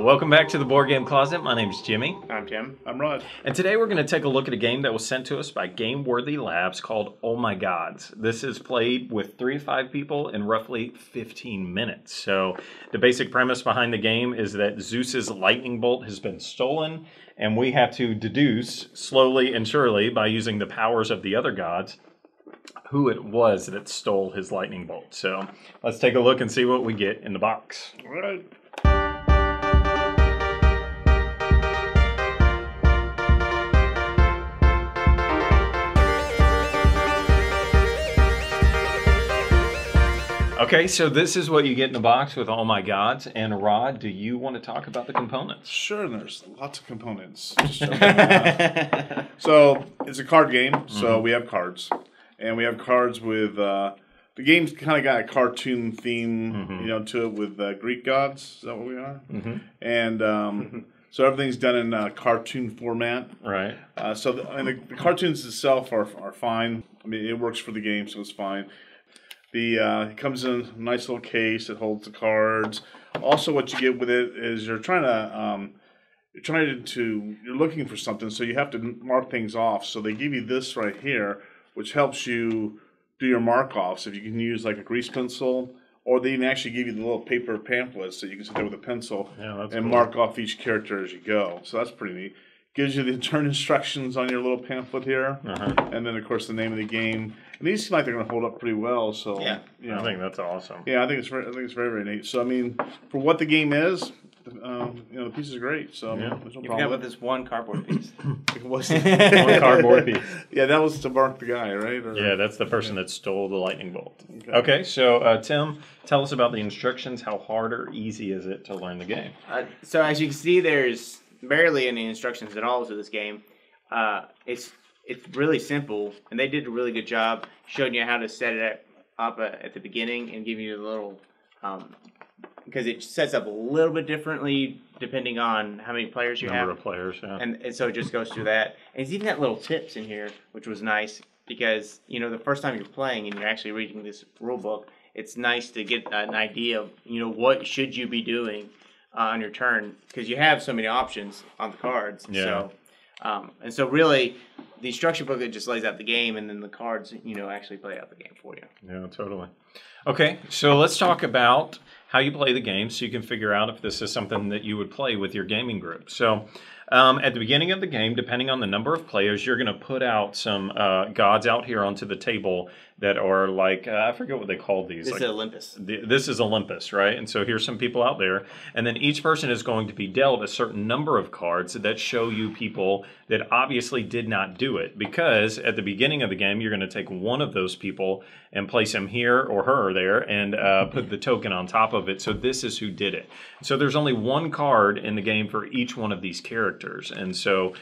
Welcome back to the Board Game Closet. My name's Jimmy. I'm Tim. I'm Rod. And today we're going to take a look at a game that was sent to us by Game Worthy Labs called Oh My Gods. This is played with 3 to 5 people in roughly 15 minutes. So the basic premise behind the game is that Zeus's lightning bolt has been stolen, and we have to deduce slowly and surely by using the powers of the other gods who it was that stole his lightning bolt. So let's take a look and see what we get in the box. All right. Okay, so this is what you get in the box with Oh My Gods. And Rod, do you want to talk about the components? Sure, there's lots of components. So it's a card game, so we have cards. And we have cards with, the game's kind of got a cartoon theme, to it with Greek gods. Is that what we are? And so everything's done in cartoon format. Right. So the cartoons itself are fine. I mean, it works for the game, so it's fine. It comes in a nice little case that holds the cards. Also, what you get with it is you're looking for something, so you have to mark things off. So they give you this right here, which helps you do your mark-offs. If you can use like a grease pencil, or they even actually give you the little paper pamphlets that you can sit there with a pencil and mark off each character as you go. So that's pretty neat. Gives you the turn instructions on your little pamphlet here, and then of course the name of the game. And these seem like they're going to hold up pretty well. So I think that's awesome. Yeah, I think it's very, very neat. So I mean, for what the game is, the piece is great. So there's no You problem. forgot about this one cardboard piece. One cardboard piece. Yeah, that was to mark the guy, right? Yeah, that's the person that stole the lightning bolt. Okay, so Tim, tell us about the instructions. How hard or easy is it to learn the game? So as you can see, there's barely any instructions at all to this game. It's really simple, and they did a really good job showing you how to set it up at the beginning and give you a little, because it sets up a little bit differently depending on how many players you have. Number of players, yeah. And so it just goes through that. And it's even got little tips in here, which was nice because, the first time you're playing and you're actually reading this rule book, it's nice to get an idea of, what should you be doing on your turn, because you have so many options on the cards. Yeah. So really, the instruction booklet just lays out the game, and then the cards, actually play out the game for you. Yeah, totally. Okay, so let's talk about how you play the game so you can figure out if this is something that you would play with your gaming group. So at the beginning of the game, depending on the number of players, you're going to put out some gods out here onto the table that are like, I forget what they call these. This is Olympus. This is Olympus, right? And so here's some people out there. And then each person is going to be dealt a certain number of cards that show you people that obviously did not do it. Because at the beginning of the game, you're going to take one of those people and place him here or her there and put the token on top of it. So this is who did it. So there's only one card in the game for each one of these characters. And so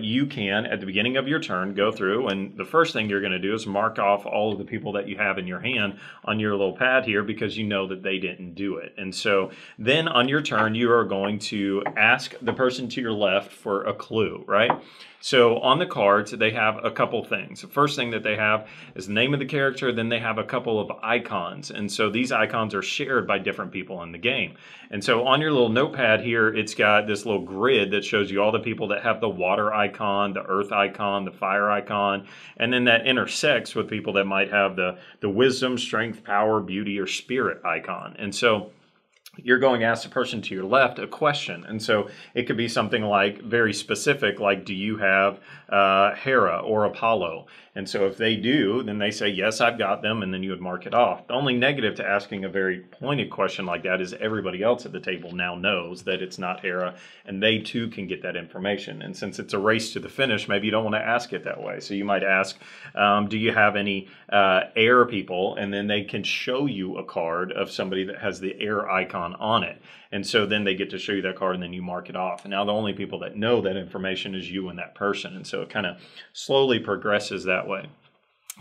you can, at the beginning of your turn, go through, and the first thing you're going to do is mark off all of the people that you have in your hand on your little pad here, because you know that they didn't do it. And so then on your turn, you are going to ask the person to your left for a clue, right? So on the cards, they have a couple things. The first thing that they have is the name of the character. Then they have a couple of icons. And so these icons are shared by different people in the game. And so on your little notepad here, it's got this little grid that shows you all the people that have the water icon, the earth icon, the fire icon. And then that intersects with people that might have the wisdom, strength, power, beauty, or spirit icon. And so you're going to ask the person to your left a question. And so it could be something like very specific, like, do you have Hera or Apollo? And so if they do, then they say, yes, I've got them, and then you would mark it off. The only negative to asking a very pointed question like that is everybody else at the table now knows that it's not Hera, and they too can get that information. And since it's a race to the finish, maybe you don't want to ask it that way. So you might ask, do you have any air people? And then they can show you a card of somebody that has the air icon on it. And so then they get to show you that card, and then you mark it off. And now the only people that know that information is you and that person. And so it kind of slowly progresses that way.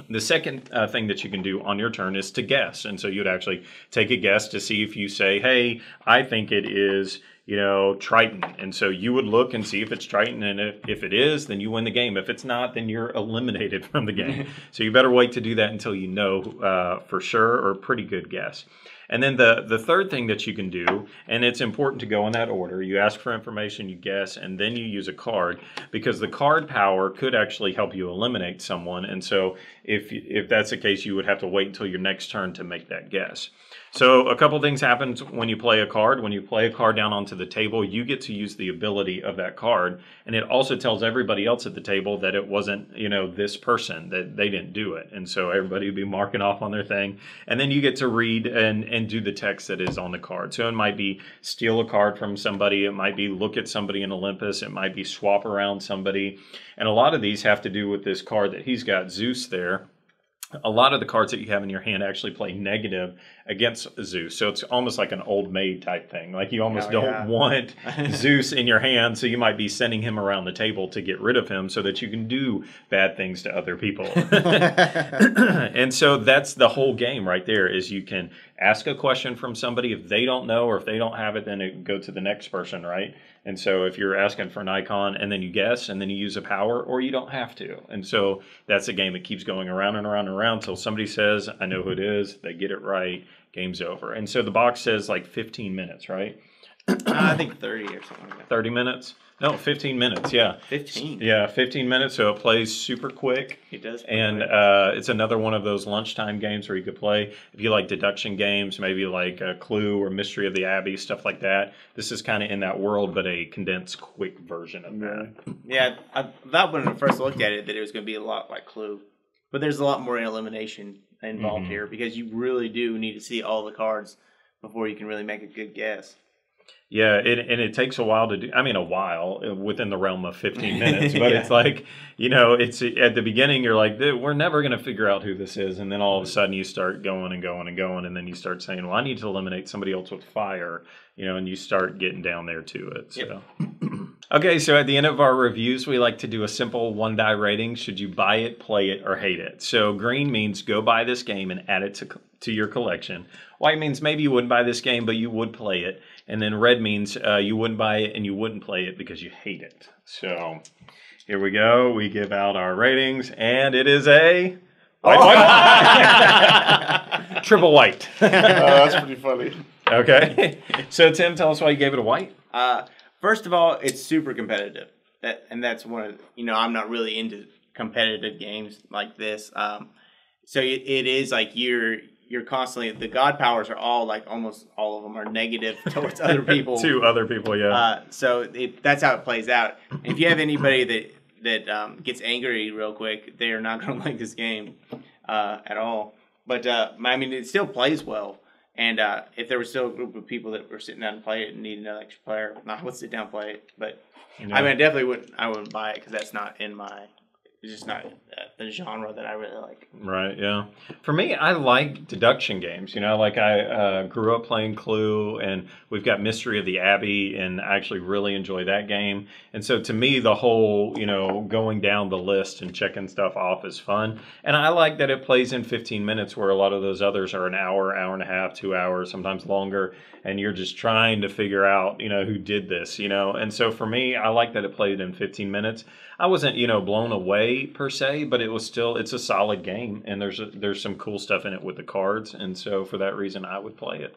The second thing that you can do on your turn is to guess. And so you'd actually take a guess to see if you say, hey, I think it is, Triton. And so you would look and see if it's Triton. And if it is, then you win the game. If it's not, then you're eliminated from the game. So you better wait to do that until you know for sure, or a pretty good guess. And then the third thing that you can do, and it's important to go in that order, you ask for information, you guess, and then you use a card, because the card power could actually help you eliminate someone. And so if that's the case, you would have to wait until your next turn to make that guess. So a couple things happen when you play a card. When you play a card down onto the table, you get to use the ability of that card. And it also tells everybody else at the table that it wasn't, this person, that they didn't do it. And so everybody would be marking off on their thing. And then you get to read and do the text that is on the card. So it might be steal a card from somebody. It might be look at somebody in Olympus. It might be swap around somebody. And a lot of these have to do with this card that he's got, Zeus, there. A lot of the cards that you have in your hand actually play negative against Zeus. So it's almost like an old maid type thing. Like you almost don't want Zeus in your hand, so you might be sending him around the table to get rid of him so that you can do bad things to other people. And so that's the whole game right there, is you can ask a question from somebody. If they don't know or if they don't have it, then it go to the next person, right? And so if you're asking for an icon and then you guess and then you use a power, or you don't have to. And so that's a game that keeps going around and around and around until somebody says, I know who it is, they get it right, game's over. And so the box says like 15 minutes, right? I think 30 or something like that. 30 minutes? No, 15 minutes, yeah. 15? Yeah, 15 minutes, so it plays super quick. It does. And it's another one of those lunchtime games where you could play. If you like deduction games, maybe like Clue or Mystery of the Abbey, stuff like that. This is kind of in that world, but a condensed, quick version of that. Yeah, I thought when I first looked at it that it was going to be a lot like Clue. But there's a lot more elimination involved here, because you really do need to see all the cards before you can really make a good guess. Yeah, and it takes a while to do. I mean, a while within the realm of 15 minutes, but it's like, it's at the beginning you're like, we're never going to figure out who this is, and then all of a sudden you start going and going and going, and then you start saying, well, I need to eliminate somebody else with fire, and you start getting down there to it. So. Yep. Okay, so at the end of our reviews, we like to do a simple one-die rating. Should you buy it, play it, or hate it? So green means go buy this game and add it to your collection. White means maybe you wouldn't buy this game, but you would play it. And then red means you wouldn't buy it and you wouldn't play it because you hate it. So here we go. We give out our ratings, and it is a white. Triple white. That's pretty funny. Okay. So Tim, tell us why you gave it a white. First of all, it's super competitive. That's one of I'm not really into competitive games like this. So it is like you're constantly, the god powers are all like, almost all of them are negative towards other people. To other people, yeah. So that's how it plays out. If you have anybody that gets angry real quick, they are not going to like this game at all. But I mean, it still plays well. And if there was still a group of people that were sitting down to play it and need another extra player, I would sit down and play it. But I mean, I definitely wouldn't buy it, because that's not in my. It's just not the genre that I really like. Right, yeah. For me, I like deduction games. Like I grew up playing Clue, and we've got Mystery of the Abbey, and I actually really enjoy that game. And so to me, the whole, going down the list and checking stuff off is fun. And I like that it plays in 15 minutes, where a lot of those others are an hour, hour and a half, 2 hours, sometimes longer. And you're just trying to figure out, who did this, And so for me, I like that it played in 15 minutes. I wasn't, blown away per se, but it's a solid game, and there's some cool stuff in it with the cards, and so for that reason, I would play it.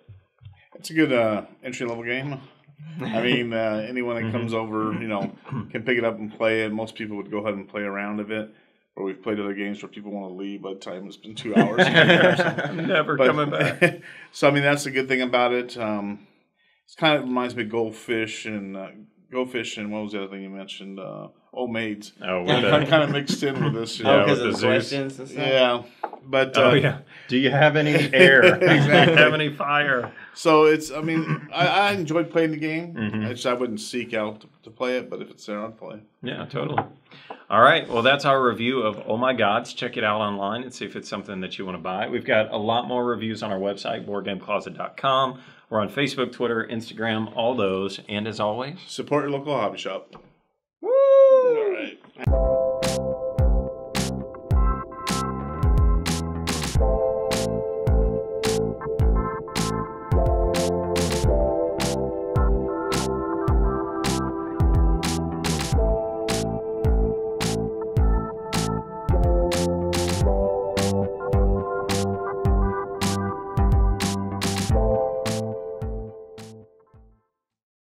It's a good entry-level game. I mean, anyone that comes over, can pick it up and play it. Most people would go ahead and play a round of it. Or we've played other games where people want to leave by the time it's been 2 hours. Never coming back. So, I mean, that's the good thing about it. It kind of reminds me of Goldfish and what was the other thing you mentioned? Old Maids. Oh, kind of mixed in with this. Because of the questions and stuff? Yeah. But, do you have any air? Exactly. Do you have any fire? So I enjoyed playing the game. I wouldn't seek out to play it, but if it's there, I'd play. Yeah, totally. All right, well, that's our review of Oh My Gods. Check it out online and see if it's something that you want to buy. We've got a lot more reviews on our website, boardgamecloset.com. We're on Facebook, Twitter, Instagram, all those. And as always, support your local hobby shop.